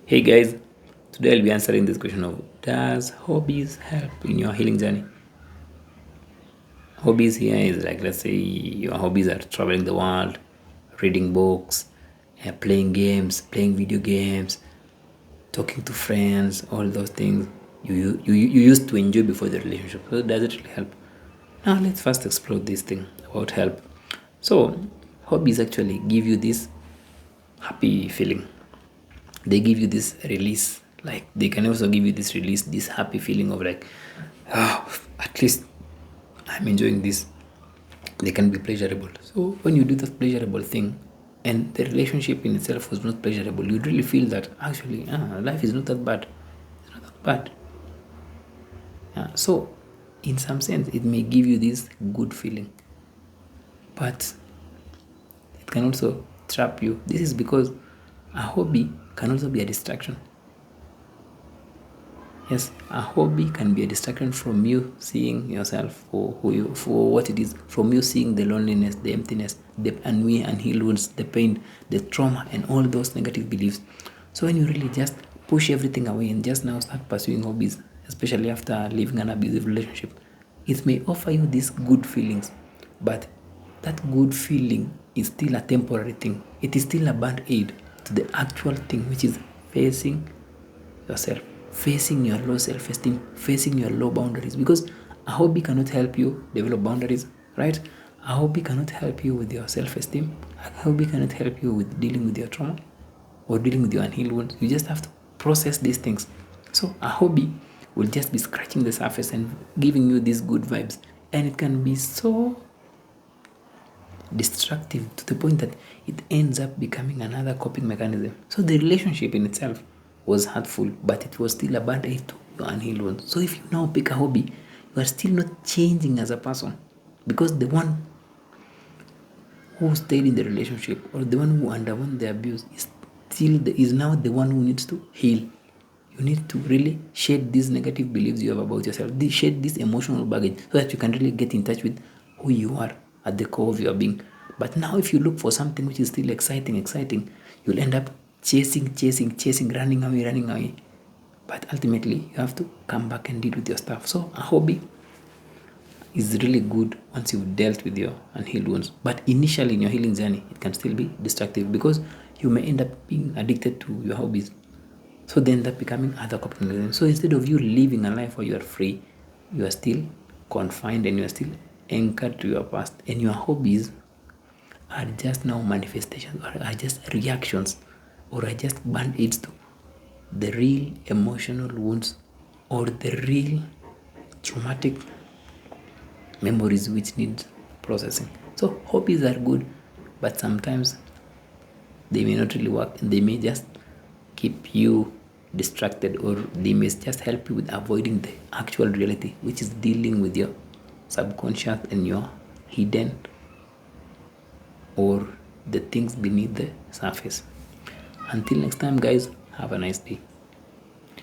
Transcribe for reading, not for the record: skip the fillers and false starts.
Hey guys, today I'll be answering this question of, does hobbies help in your healing journey? Hobbies here is like, let's say your hobbies are traveling the world, reading books, playing games, playing video games, talking to friends, all those things you used to enjoy before the relationship. So does it really help? Now let's first explore this thing about help. So hobbies actually give you this happy feeling. They give you this release. Like they can also give you this release, this happy feeling of like, at least I'm enjoying this. They can be pleasurable. So when you do that pleasurable thing and the relationship in itself was not pleasurable, you'd really feel that actually life is not that bad. It's not that bad. So in some sense it may give you this good feeling, but it can also trap you. This is because a hobby can also be a distraction. Yes, a hobby can be a distraction from you seeing yourself for what it is, from you seeing the loneliness, the emptiness, the ennui, unhealed wounds, the pain, the trauma, and all those negative beliefs. So when you really just push everything away and just now start pursuing hobbies, especially after leaving an abusive relationship, it may offer you these good feelings, but that good feeling is still a temporary thing. It is still a band-aid to the actual thing, which is facing yourself, facing your low self-esteem, facing your low boundaries. Because a hobby cannot help you develop boundaries, right? A hobby cannot help you with your self-esteem. A hobby cannot help you with dealing with your trauma or dealing with your unhealed wounds. You just have to process these things. So a hobby will just be scratching the surface and giving you these good vibes, and it can be so destructive to the point that it ends up becoming another coping mechanism. So the relationship in itself was hurtful, but it was still a bad aid to your unhealed wounds. So if you now pick a hobby, you are still not changing as a person, because the one who stayed in the relationship or the one who underwent the abuse is now the one who needs to heal. You need to really shed these negative beliefs you have about yourself, shed this emotional baggage, so that you can really get in touch with who you are at the core of your being. But now if you look for something which is still exciting, you'll end up chasing, running away. But ultimately you have to come back and deal with your stuff. So a hobby is really good once you've dealt with your unhealed wounds. But initially in your healing journey, it can still be destructive, because you may end up being addicted to your hobbies. So they end up becoming other coping mechanisms. So instead of you living a life where you are free, you are still confined and you are still anchored to your past. And your hobbies are just now manifestations, or are just reactions, or are just band-aids to the real emotional wounds or the real traumatic memories which need processing. So hobbies are good, but sometimes they may not really work, and they may just keep you distracted, or they may just help you with avoiding the actual reality, which is dealing with your subconscious and your hidden, or the things beneath the surface. Until next time guys, have a nice day.